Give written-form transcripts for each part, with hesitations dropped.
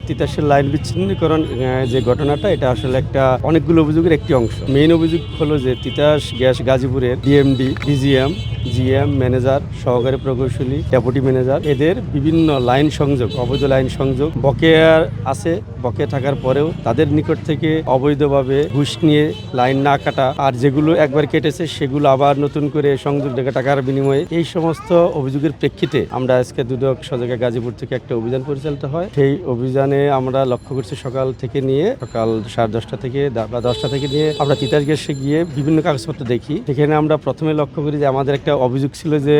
তিতাসের line বিচ্ছিন্নীকরণ যে ঘটনাটা, এটা আসলে একটা অনেকগুলো অভিযোগের একটি অংশ। মেইন অভিযোগ হলো যে তিতাস গ্যাস গাজীপুরের ডিএমডি, ডিজিএম, জিএম, ম্যানেজার, সহকারী প্রকৌশলী, ডেপুটি ম্যানেজার, এদের বিভিন্ন লাইন সংযোগ, অবৈধ লাইন সংযোগ বকেয়া আছে। বকেয়া থাকার পরেও তাদের নিকট থেকে অবৈধভাবে ঘুষ নিয়ে লাইন না কাটা, আর যেগুলো একবার কেটেছে সেগুলো আবার নতুন করে সংযোগ ডেকে টাকার বিনিময়ে, এই সমস্ত অভিযোগের প্রেক্ষিতে আমরা আজকে দুদক সদর গাজীপুর থেকে একটা অভিযান পরিচালিত হয়। সেই অভিযানে আমরা লক্ষ্য করছি সকাল 10:30 থেকে বা 10টা থেকে নিয়ে আমরা তিতাস গ্যাসে গিয়ে বিভিন্ন কাগজপত্র দেখি। সেখানে আমরা প্রথমে লক্ষ্য করি যে আমাদের একটা অভিযোগ ছিল যে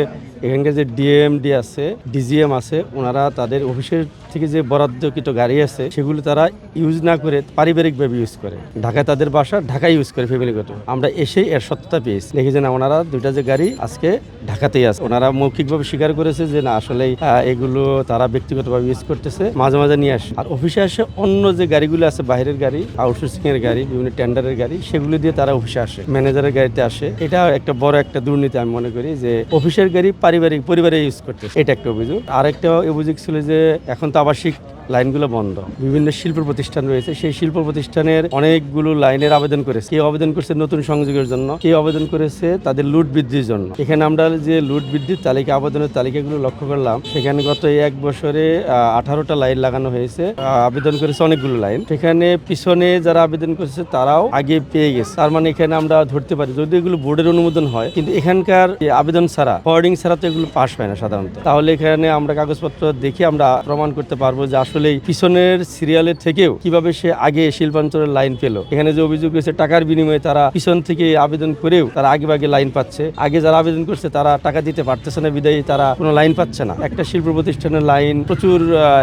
এখানকার যে ডিএমডি আছে, ডিজিএম আছে, ওনারা তাদের অফিসের থেকে যে বরাদ্দকৃত গাড়ি আছে সেগুলো তারা ইউজ না করে পারিবারিকভাবে ইউজ করে। ঢাকায় তাদের বাসা, ঢাকায় ইউজ করে ফ্যামিলিগত। আমরা এসেই এর সত্যতা পেয়েছি, দেখি যে না, ওনারা দুইটা যে গাড়ি আজকে ঢাকাতেই আছে। ওনারা মৌখিকভাবে স্বীকার করেছে যে না, আসলে এগুলো তারা ব্যক্তিগতভাবে ইউজ করতেছে, মাঝে মাঝে নিয়ে আসে। আর অফিসে আসে অন্য যে গাড়িগুলো আছে, বাইরের গাড়ি, আউটসোর্সিং এর গাড়ি, বিভিন্ন টেন্ডারের গাড়ি, সেগুলো দিয়ে তারা অফিসে আসে, ম্যানেজারের গাড়িতে আসে। এটা একটা বড় একটা দুর্নীতি আমি মনে করি, যে অফিসের গাড়ি পরিবারে ইউজ করতেছে। এটা একটা অভিযোগ। আর একটা অভিযোগ ছিল যে এখন তো আবাসিক লাইনগুলো বন্ধ, বিভিন্ন শিল্প প্রতিষ্ঠান রয়েছে, সেই শিল্প প্রতিষ্ঠানের অনেকগুলো লাইনের আবেদন করেছে। কেউ আবেদন করেছে নতুন সংযোগের জন্য, কেউ আবেদন করেছে তাদের লুট বৃদ্ধির জন্য। এখানে আমরা যে লুট বৃদ্ধির তালিকা, আবেদনের তালিকাগুলো লক্ষ্য করলাম, সেখানে গত 1 বছরে 18টা লাইন লাগানো হয়েছে। আবেদন করেছে অনেকগুলো লাইন। সেখানে পিছনে যারা আবেদন করেছে তারাও আগে পেয়ে গেছে। তার মানে এখানে আমরা ধরতে পারি যদি এগুলো বোর্ডের অনুমোদন হয়, কিন্তু এখানকার আবেদন ছাড়া, ফরওয়ার্ডিং ছাড়া তো এগুলো পাস হয় না সাধারণত। তাহলে এখানে আমরা কাগজপত্র দেখে আমরা প্রমাণ করতে পারবো যে আসলে পিছনের সিরিয়ালের থেকেও কিভাবে সে আগে শিল্পাঞ্চলের লাইন পেল। এখানে যে অভিযোগ হয়েছে টাকার বিনিময়ে তারা পিছন থেকে আবেদন করেও তারা আগে লাইন পাচ্ছে, আগে যারা আবেদন করছে তারা টাকা দিতে পারতেছে না, বিদায়ী তারা কোনো লাইন পাচ্ছে না। একটা শিল্প প্রতিষ্ঠানের লাইন প্রচুর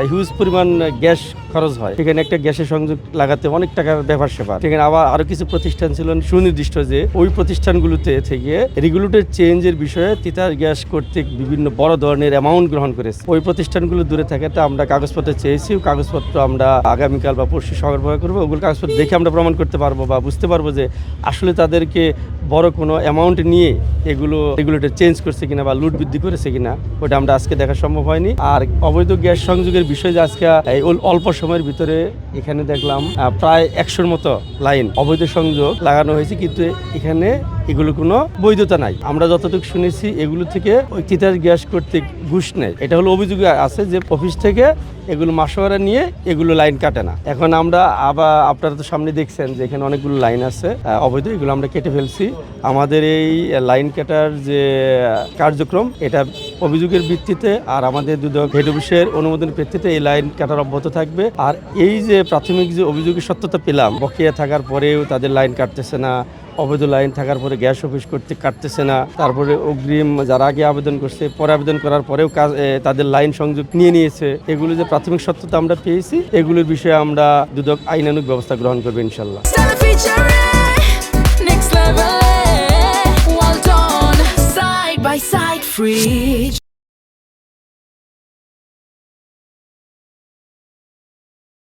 হিউজ পরিমাণ গ্যাস খরচ হয়, সেখানে একটা গ্যাসের সংযোগ লাগাতে অনেক টাকার ব্যাপার সেপার। সেখানে আবার আরো কিছু প্রতিষ্ঠান ছিল সুনির্দিষ্ট, যে ওই প্রতিষ্ঠানগুলোতে থেকে রেগুলেটর চেঞ্জের বিষয়ে তিতাস গ্যাস কর্তৃক বিভিন্ন বড় ধরনের অ্যামাউন্ট গ্রহণ করেছে। ওই প্রতিষ্ঠানগুলো দূরে থাকাতে আমরা কাগজপত্র চেয়েছি। কাগজপত্র আমরা আগামীকাল বা পরশু সরবরাহ করবো। ওগুলো কাগজপত্র দেখে আমরা প্রমাণ করতে পারবো বা বুঝতে পারবো যে আসলে তাদেরকে বড় কোনো অ্যামাউন্ট নিয়ে এগুলো রেগুলেটর চেঞ্জ করছে কিনা বা লুট বৃদ্ধি করেছে কিনা, ওটা আমরা আজকে দেখা সম্ভব হয়নি। আর অবৈধ গ্যাস সংযোগের বিষয়ে যে আজকে এই অল্প সময়ের ভিতরে এখানে দেখলাম প্রায় 100-র মতো লাইন অবৈধ সংযোগ লাগানো হয়েছে, কিন্তু এখানে এগুলো কোনো বৈধতা নাই। আমরা যতটুকু শুনেছি এগুলো থেকে ওই তিতাস গ্যাস কর্তৃক ঘুষ নেয়, এটা হলো অভিযোগ আছে যে অফিস থেকে এগুলো মাসোয়ারা নিয়ে এগুলো লাইন কাটে না। এখন আমরা আবার আপনারা তো সামনে দেখছেন যে এখানে অনেকগুলো লাইন আছে অবৈধ, এগুলো আমরা কেটে ফেলছি। আমাদের এই লাইন কাটার যে কার্যক্রম, এটা অভিযোগের ভিত্তিতে আর আমাদের দুদক হেড অফিসের অনুমোদনের ভিত্তিতে এই লাইন কাটার অব্যাহত থাকবে। আর এই যে প্রাথমিক যে অভিযোগের সত্যতা পেলাম, বকেয়া থাকার পরেও তাদের লাইন কাটতেছে না, অবৈধ লাইন থাকার পরে গ্যাস অফিস করতে কাটতেছে না, তারপরে অগ্রিম যারা আগে আবেদন করছে পরে আবেদন করার পরেও তাদের লাইন সংযোগ নিয়ে নিয়েছে, এগুলো যে প্রাথমিক সত্যতা আমরা পেয়েছি, এগুলোর বিষয়ে আমরা দুদক আইনানুগ ব্যবস্থা গ্রহণ করবো ইনশাল্লাহ। Next level, well done, side by side, free.